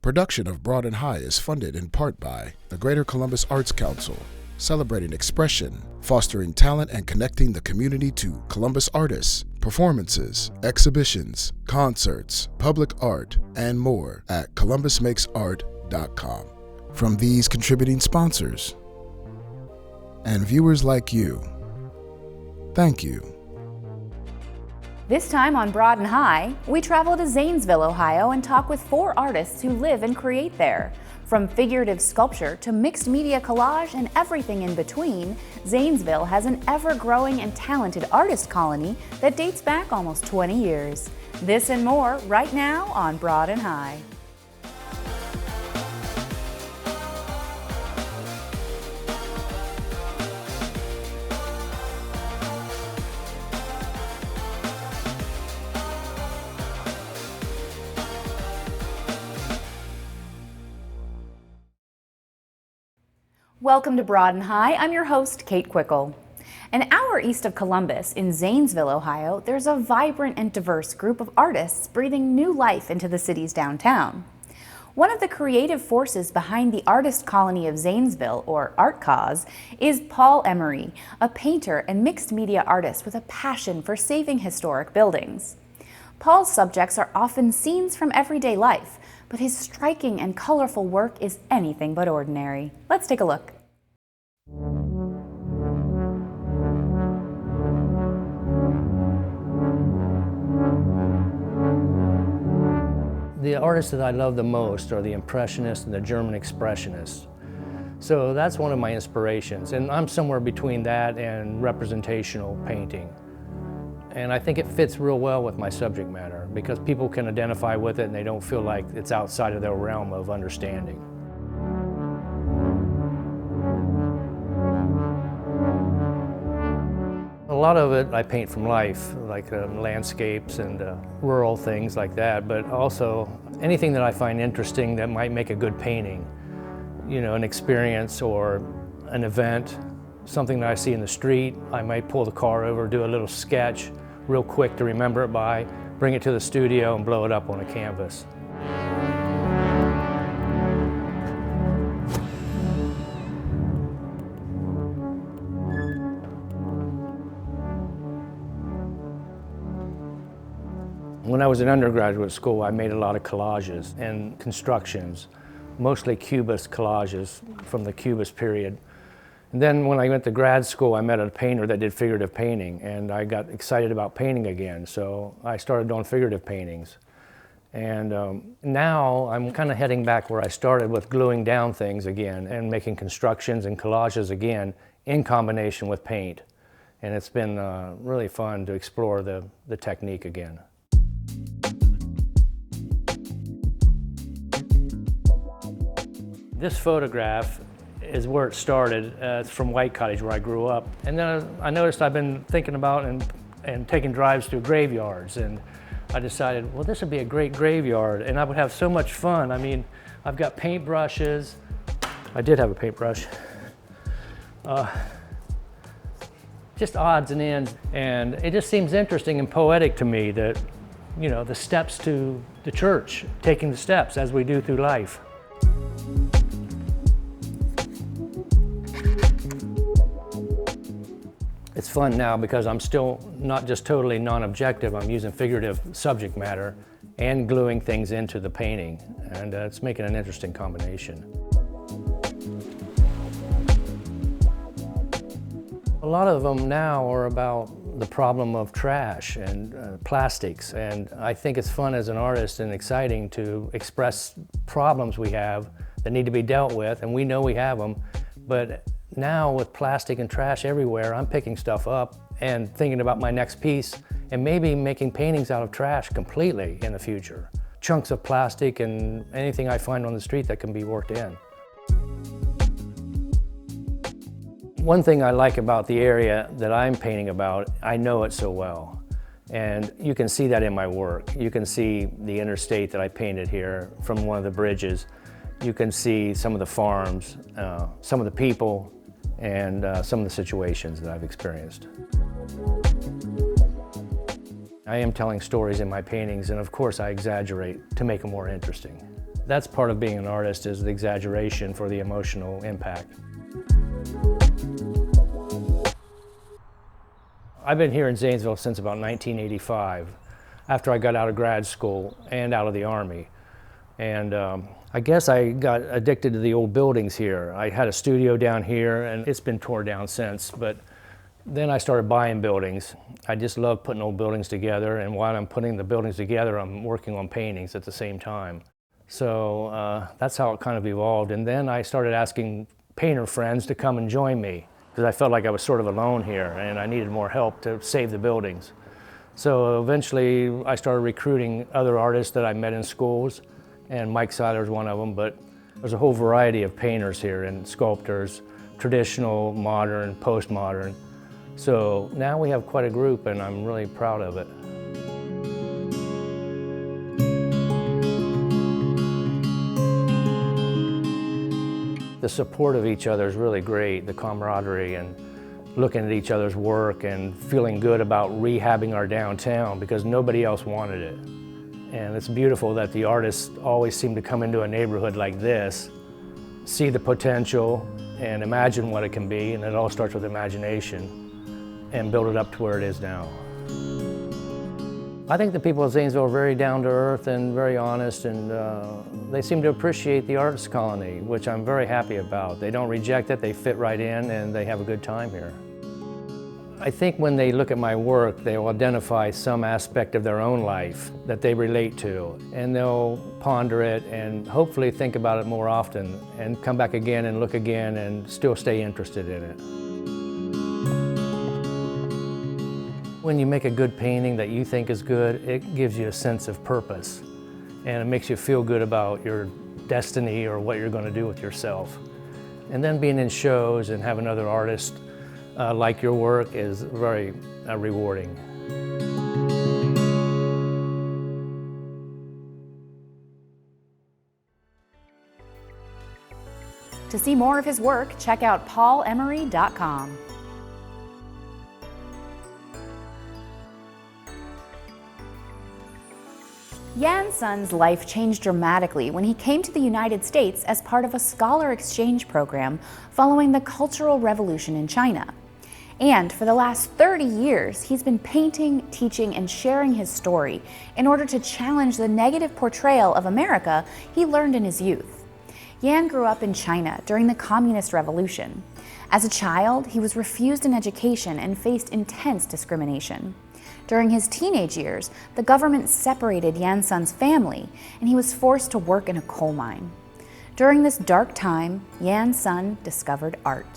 Production of Broad and High is funded in part by the Greater Columbus Arts Council, celebrating expression, fostering talent, and connecting the community to Columbus artists, performances, exhibitions, concerts, public art, and more at columbusmakesart.com. From these contributing sponsors and viewers like you, thank you. This time on Broad and High, we travel to Zanesville, Ohio and talk with 4 artists who live and create there. From figurative sculpture to mixed media collage and everything in between, Zanesville has an ever-growing and talented artist colony that dates back almost 20 years. This and more right now on Broad and High. Welcome to Broad and High. I'm your host, Kate Quickle. An hour east of Columbus, in Zanesville, Ohio, there's a vibrant and diverse group of artists breathing new life into the city's downtown. One of the creative forces behind the Artist Colony of Zanesville, or ArtCoz, is Paul Emory, a painter and mixed media artist with a passion for saving historic buildings. Paul's subjects are often scenes from everyday life, but his striking and colorful work is anything but ordinary. Let's take a look. The artists that I love the most are the Impressionists and the German Expressionists. So that's one of my inspirations, and I'm somewhere between that and representational painting. And I think it fits real well with my subject matter because people can identify with it and they don't feel like it's outside of their realm of understanding. A lot of it I paint from life, like landscapes and rural things like that, but also anything that I find interesting that might make a good painting. You know, an experience or an event, something that I see in the street. I might pull the car over, do a little sketch real quick to remember it by, bring it to the studio and blow it up on a canvas. When I was in undergraduate school, I made a lot of collages and constructions, mostly Cubist collages from the Cubist period. And then when I went to grad school, I met a painter that did figurative painting, and I got excited about painting again, so I started doing figurative paintings. And now I'm kind of heading back where I started with gluing down things again and making constructions and collages again in combination with paint. And it's been really fun to explore the technique again. This photograph is where it started. It's from White Cottage, where I grew up. And then I noticed I've been thinking about and taking drives through graveyards, and I decided, well, this would be a great graveyard, and I would have so much fun. I mean, I've got paintbrushes. I did have a paintbrush. Just odds and ends, and it just seems interesting and poetic to me that, you know, the steps to the church, taking the steps as we do through life. It's fun now because I'm still not just totally non-objective. I'm using figurative subject matter and gluing things into the painting, and it's making an interesting combination. A lot of them now are about the problem of trash and plastics, and I think it's fun as an artist and exciting to express problems we have that need to be dealt with, and we know we have them, but now with plastic and trash everywhere, I'm picking stuff up and thinking about my next piece and maybe making paintings out of trash completely in the future. Chunks of plastic and anything I find on the street that can be worked in. One thing I like about the area that I'm painting about, I know it so well. And you can see that in my work. You can see the interstate that I painted here from one of the bridges. You can see some of the farms, some of the people, and some of the situations that I've experienced. I am telling stories in my paintings, and of course I exaggerate to make them more interesting. That's part of being an artist, is the exaggeration for the emotional impact. I've been here in Zanesville since about 1985, after I got out of grad school and out of the Army. And I guess I got addicted to the old buildings here. I had a studio down here, and it's been torn down since, but then I started buying buildings. I just love putting old buildings together, and while I'm putting the buildings together, I'm working on paintings at the same time. So that's how it kind of evolved. And then I started asking painter friends to come and join me, because I felt like I was sort of alone here, and I needed more help to save the buildings. So eventually I started recruiting other artists that I met in schools, and Mike Seiler's one of them, but there's a whole variety of painters here and sculptors, traditional, modern, postmodern. So now we have quite a group, and I'm really proud of it. The support of each other is really great, the camaraderie and looking at each other's work and feeling good about rehabbing our downtown because nobody else wanted it. And it's beautiful that the artists always seem to come into a neighborhood like this, see the potential and imagine what it can be, and it all starts with imagination, and build it up to where it is now. I think the people of Zanesville are very down to earth and very honest, and they seem to appreciate the Artist Colony, which I'm very happy about. They don't reject it, they fit right in, and they have a good time here. I think when they look at my work, they'll identify some aspect of their own life that they relate to, and they'll ponder it and hopefully think about it more often and come back again and look again and still stay interested in it. When you make a good painting that you think is good, it gives you a sense of purpose, and it makes you feel good about your destiny or what you're going to do with yourself. And then being in shows and having other artists like your work is very rewarding. To see more of his work, check out paulemery.com. Yan Sun's life changed dramatically when he came to the United States as part of a scholar exchange program following the Cultural Revolution in China. And for the last 30 years, he's been painting, teaching, and sharing his story in order to challenge the negative portrayal of America he learned in his youth. Yan grew up in China during the Communist Revolution. As a child, he was refused an education and faced intense discrimination. During his teenage years, the government separated Yan Sun's family, and he was forced to work in a coal mine. During this dark time, Yan Sun discovered art.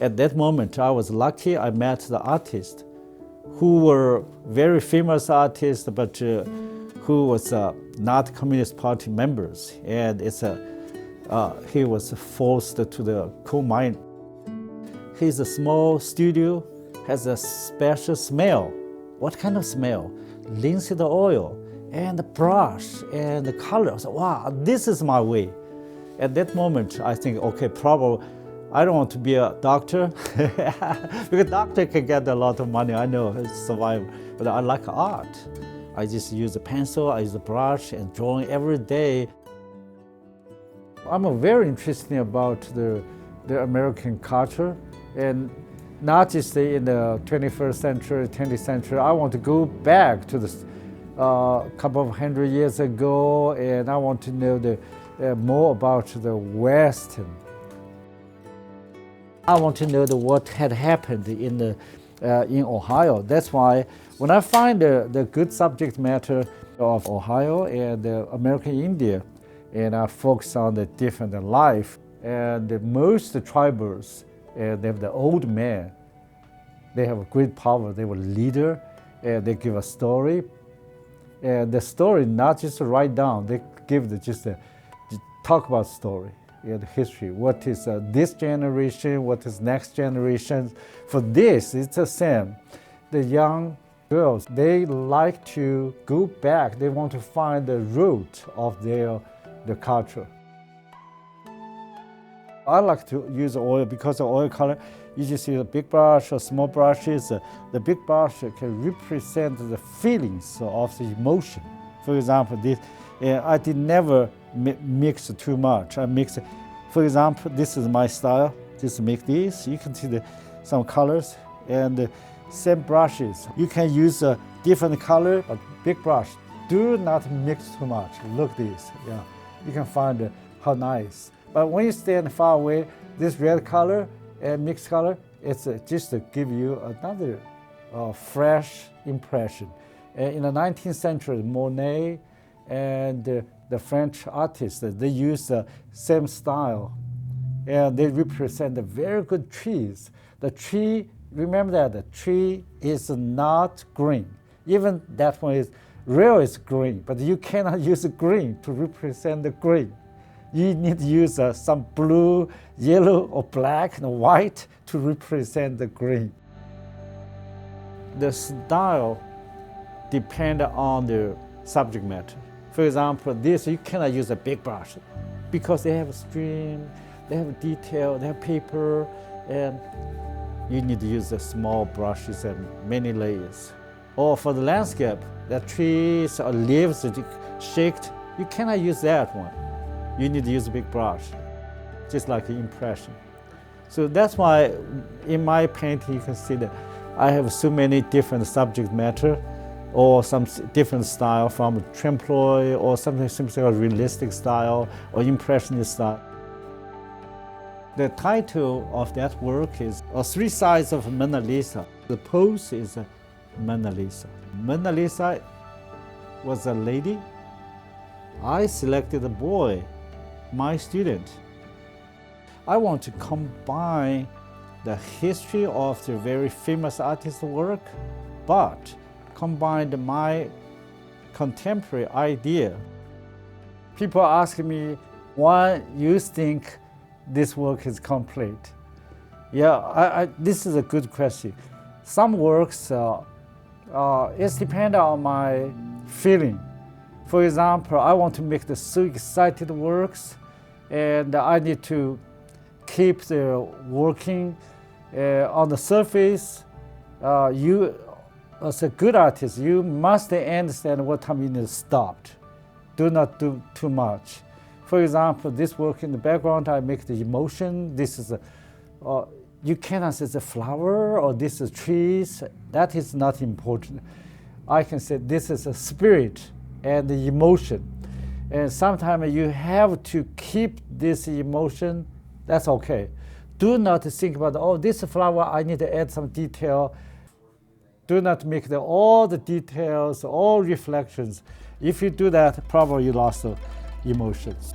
At that moment, I was lucky I met the artists who were very famous artists, but who was not Communist Party members. And he was forced to the coal mine. His small studio has a special smell. What kind of smell? Linseed oil and the brush and the color. So, wow, this is my way. At that moment, I think, okay, probably I don't want to be a doctor because doctor can get a lot of money. I know, survive, but I like art. I just use a pencil, I use a brush and drawing every day. I'm very interested about the American culture, and not just in the 21st century, 20th century. I want to go back to the couple of hundred years ago, and I want to know more about the Western. I want to know what had happened in Ohio. That's why when I find the good subject matter of Ohio and American India, and I focus on the different life, and most tribals, they have the old men. They have a great power. They were leader, and they give a story. And the story not just write down. They give just talk about story and history. What is this generation? What is next generation? For this, it's the same. The young girls, they like to go back. They want to find the root of their culture. I like to use oil because of oil color. You just see a big brush or small brushes. The big brush can represent the feelings of the emotion. For example, And I did never mix too much. I mix, for example, this is my style. Just make this. You can see some colors and same brushes. You can use a different color, but big brush. Do not mix too much. Look this. Yeah, you can find how nice. But when you stand far away, this red color and mixed color, it's just to give you another fresh impression. In the 19th century, Monet and the French artists, they use the same style, and they represent the very good trees. The tree, remember that the tree is not green. Even that one is real is green, but you cannot use green to represent the green. You need to use some blue, yellow, or black and white to represent the green. The style depends on the subject matter. For example, this you cannot use a big brush because they have a stream, they have detail, they have paper, and you need to use the small brushes and many layers. Or for the landscape, the trees or leaves shaked, you cannot use that one. You need to use a big brush, just like an impression. So that's why in my painting you can see that I have so many different subject matter or some different style from trompe-l'oeil or something like realistic style or impressionist style. The title of that work is Three Sides of Mona Lisa. The pose is Mona Lisa. Mona Lisa was a lady. I selected a boy, my student. I want to combine the history of the very famous artist's work, but combine my contemporary idea. People ask me, why you think this work is complete? Yeah, this is a good question. Some works, it's dependent on my feeling. For example, I want to make the so excited works, and I need to keep the working on the surface. You, as a good artist, you must understand what time you need to stop. Do not do too much. For example, this work in the background, I make the emotion. This is you cannot say it's a flower or this is trees. That is not important. I can say this is a spirit and the emotion. And sometimes you have to keep this emotion. That's okay. Do not think about, oh, this flower, I need to add some detail. Do not make all the details, all reflections. If you do that, probably you lost the emotions.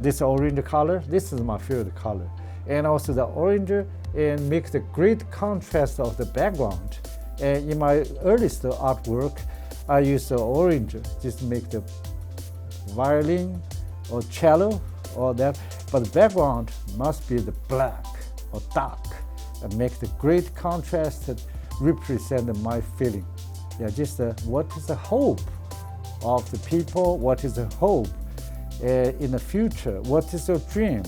This orange color, this is my favorite color. And also the orange and make the great contrast of the background. And in my earliest artwork, I use the orange just to make the violin or cello or that. But the background must be the black or dark and make the great contrast that represent my feeling. Yeah, just what is the hope of the people? What is the hope in the future? What is your dream?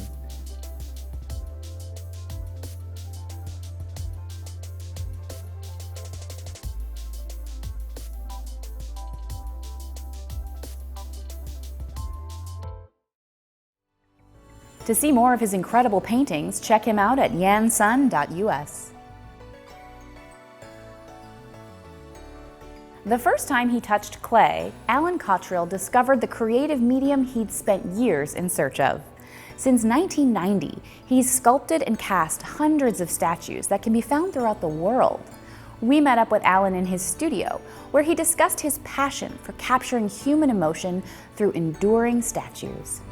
To see more of his incredible paintings, check him out at yansun.us. The first time he touched clay, Alan Cottrell discovered the creative medium he'd spent years in search of. Since 1990, he's sculpted and cast hundreds of statues that can be found throughout the world. We met up with Alan in his studio, where he discussed his passion for capturing human emotion through enduring statues.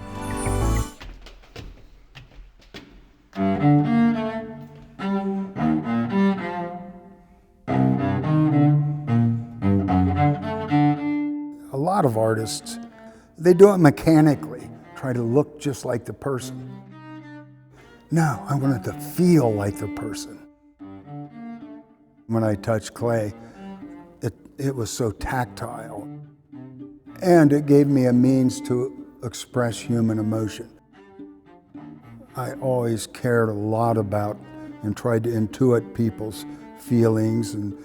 A lot of artists, they do it mechanically, try to look just like the person. No, I wanted to feel like the person. When I touched clay, it was so tactile. And it gave me a means to express human emotion. I always cared a lot about and tried to intuit people's feelings and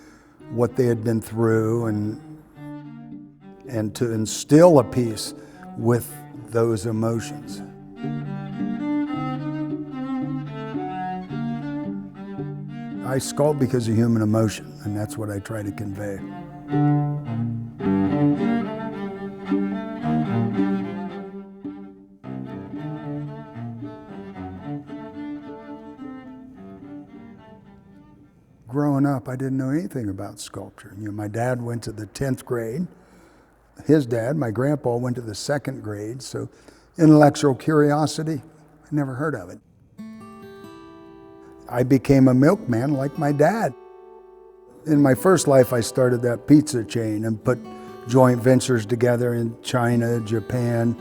what they had been through. And and to instill a piece with those emotions. I sculpt because of human emotion, and that's what I try to convey. Growing up, I didn't know anything about sculpture. You know, my dad went to the 10th grade. His dad, my grandpa, went to the 2nd grade, so intellectual curiosity, I never heard of it. I became a milkman like my dad. In my first life, I started that pizza chain and put joint ventures together in China, Japan.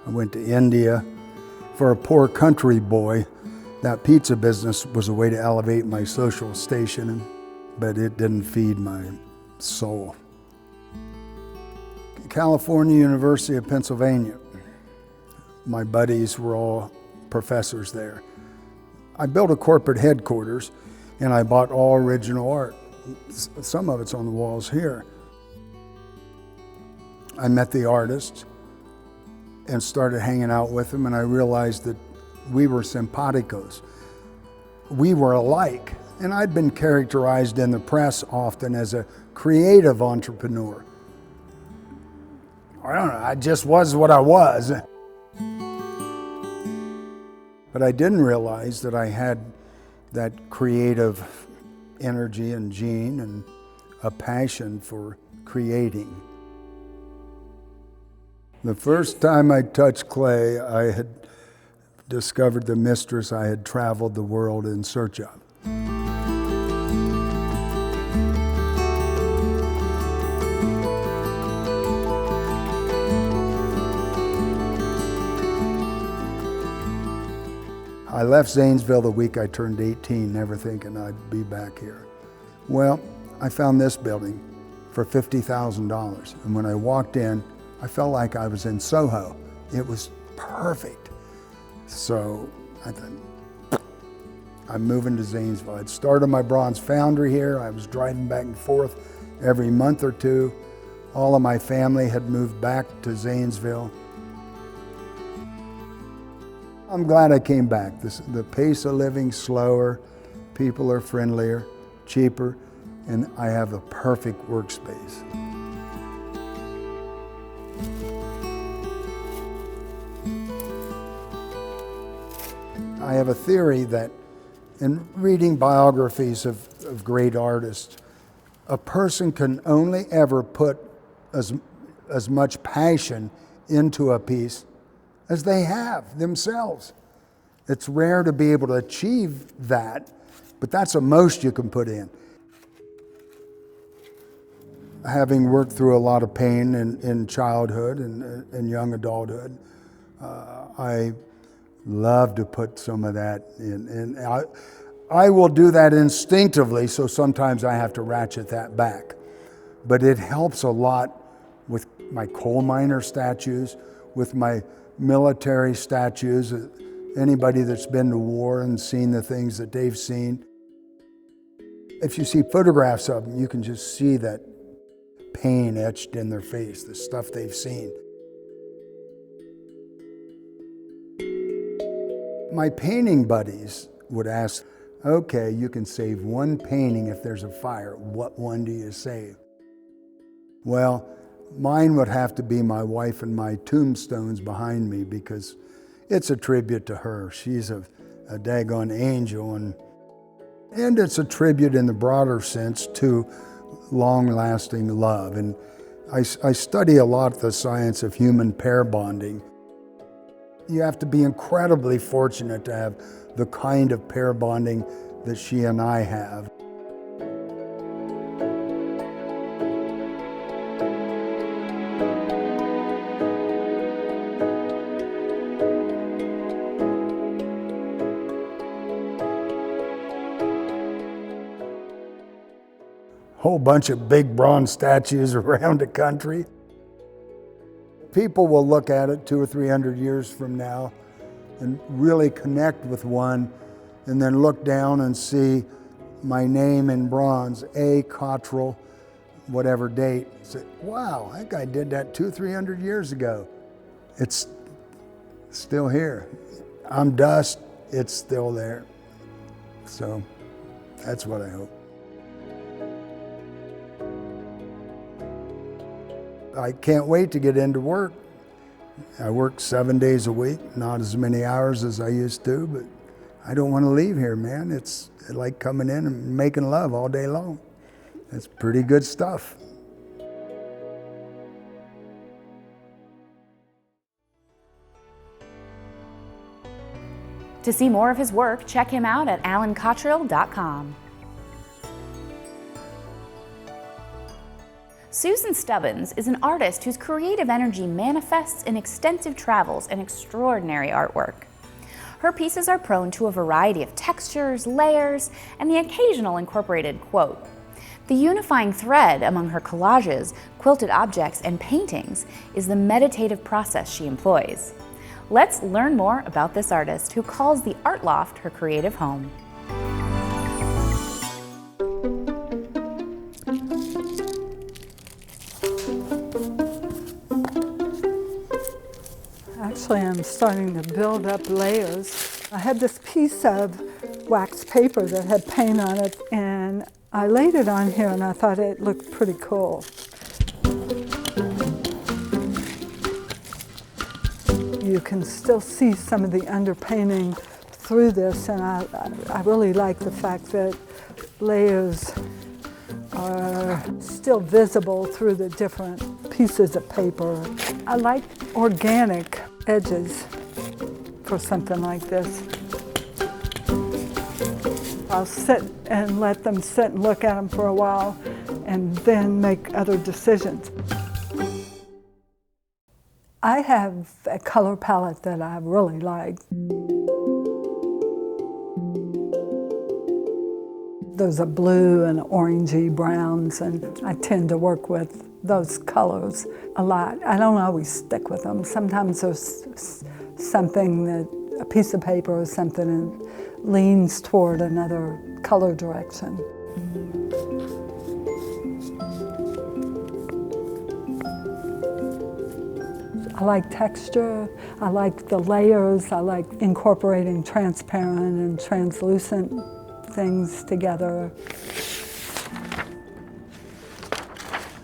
I went to India. For a poor country boy, that pizza business was a way to elevate my social station, but it didn't feed my soul. California, University of Pennsylvania. My buddies were all professors there. I built a corporate headquarters and I bought all original art. Some of it's on the walls here. I met the artists and started hanging out with them, and I realized that we were simpaticos. We were alike, and I'd been characterized in the press often as a creative entrepreneur. I don't know, I just was what I was. But I didn't realize that I had that creative energy and gene and a passion for creating. The first time I touched clay, I had discovered the mistress I had traveled the world in search of. I left Zanesville the week I turned 18, never thinking I'd be back here. Well, I found this building for $50,000, and when I walked in, I felt like I was in Soho. It was perfect. So I thought, I'm moving to Zanesville. I'd started my bronze foundry here. I was driving back and forth every month or two. All of my family had moved back to Zanesville. I'm glad I came back. The pace of living slower, people are friendlier, cheaper, and I have a perfect workspace. I have a theory that in reading biographies of great artists, a person can only ever put as much passion into a piece as they have themselves. It's rare to be able to achieve that, but that's the most you can put in. Having worked through a lot of pain in childhood and young adulthood, I love to put some of that in. And I will do that instinctively, so sometimes I have to ratchet that back. But it helps a lot with my coal miner statues, with my military statues, anybody that's been to war and seen the things that they've seen. If you see photographs of them, you can just see that pain etched in their face, the stuff they've seen. My painting buddies would ask, okay, you can save one painting if there's a fire. What one do you save? Well, mine would have to be my wife and my tombstones behind me, because it's a tribute to her. She's a daggone angel, and it's a tribute in the broader sense to long-lasting love. And I study a lot the science of human pair bonding. You have to be incredibly fortunate to have the kind of pair bonding that she and I have. Whole bunch of big bronze statues around the country. People will look at it 200 or 300 years from now and really connect with one, and then look down and see my name in bronze, A. Cottrell, whatever date, say, wow, that guy did that 200-300 years ago. It's still here. I'm dust, it's still there. So that's what I hope. I can't wait to get into work. I work 7 days a week, not as many hours as I used to, but I don't want to leave here, man. It's like coming in and making love all day long. It's pretty good stuff. To see more of his work, check him out at alancottrell.com. Susan Stebbins is an artist whose creative energy manifests in extensive travels and extraordinary artwork. Her pieces are prone to a variety of textures, layers, and the occasional incorporated quote. The unifying thread among her collages, quilted objects, and paintings is the meditative process she employs. Let's learn more about this artist who calls the Art Loft her creative home. Actually, I'm starting to build up layers. I had this piece of wax paper that had paint on it, and I laid it on here and I thought it looked pretty cool. You can still see some of the underpainting through this, and I really like the fact that layers are still visible through the different pieces of paper. I like organic edges for something like this. I'll sit and let them sit and look at them for a while and then make other decisions. I have a color palette that I really like. Those are blue and orangey browns, and I tend to work with those colors a lot. I don't always stick with them. Sometimes there's something that, a piece of paper or something, that leans toward another color direction. I like texture, I like the layers, I like incorporating transparent and translucent things together.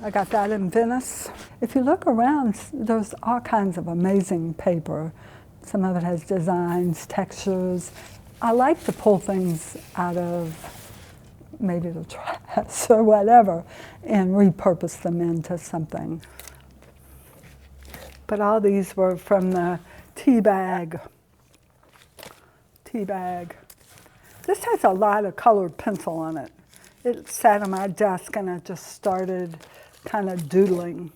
I got that in Venice. If you look around, there's all kinds of amazing paper. Some of it has designs, textures. I like to pull things out of maybe the trash or whatever and repurpose them into something. But all these were from the tea bag. This has a lot of colored pencil on it. It sat on my desk and I just started kind of doodling.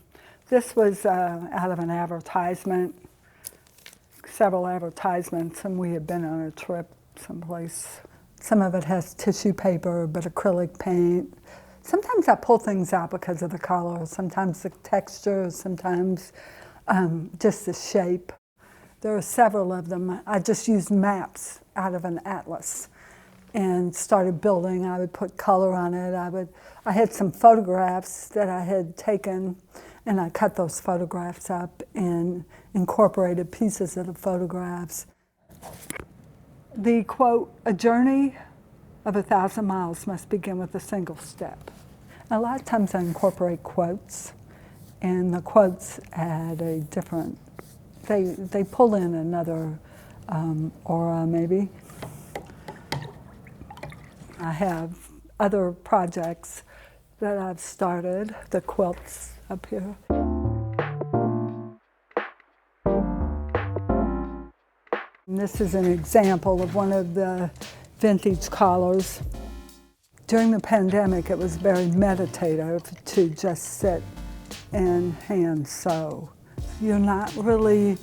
This was out of an advertisement, several advertisements, and we had been on a trip someplace. Some of it has tissue paper, but acrylic paint. Sometimes I pull things out because of the color, sometimes the texture, sometimes just the shape. There are several of them. I just used maps out of an atlas and started building. I would put color on it. I had some photographs that I had taken, and I cut those photographs up and incorporated pieces of the photographs. The quote, "A journey of 1,000 miles must begin with a single step." A lot of times I incorporate quotes, and the quotes add a different, they pull in another aura maybe. I have other projects that I've started, the quilts up here. And this is an example of one of the vintage collars. During the pandemic, it was very meditative to just sit and hand sew. You're not really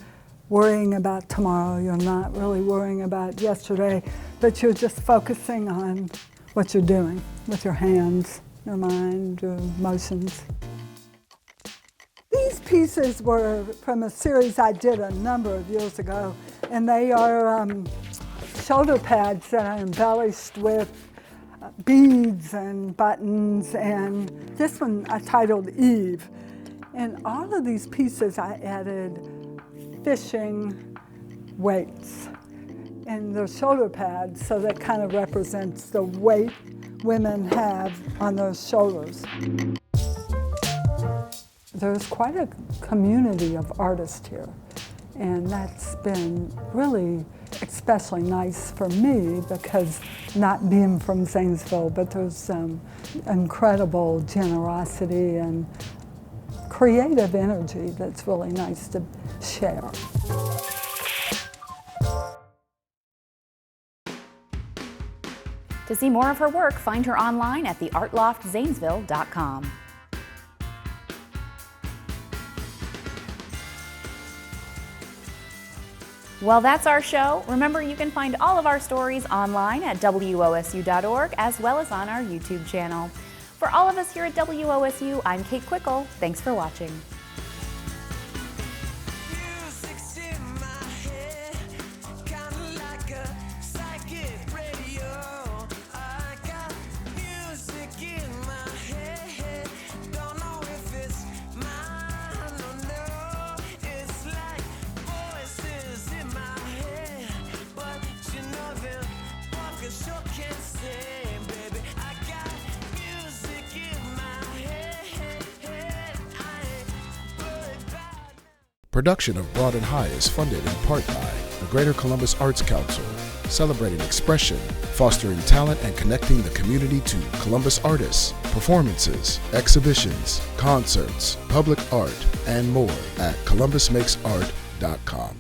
worrying about tomorrow, you're not really worrying about yesterday, but you're just focusing on what you're doing with your hands, your mind, your emotions. These pieces were from a series I did a number of years ago, and they are shoulder pads that I embellished with beads and buttons, and this one I titled Eve. And all of these pieces I added fishing weights and the shoulder pads, so that kind of represents the weight women have on their shoulders. There's quite a community of artists here, and that's been really especially nice for me because not being from Zanesville, but there's incredible generosity and creative energy that's really nice to share. To see more of her work, find her online at theartloftzanesville.com. Well, that's our show. Remember, you can find all of our stories online at wosu.org as well as on our YouTube channel. For all of us here at WOSU, I'm Kate Quickle. Thanks for watching. Production of Broad and High is funded in part by the Greater Columbus Arts Council, celebrating expression, fostering talent, and connecting the community to Columbus artists, performances, exhibitions, concerts, public art, and more at columbusmakesart.com.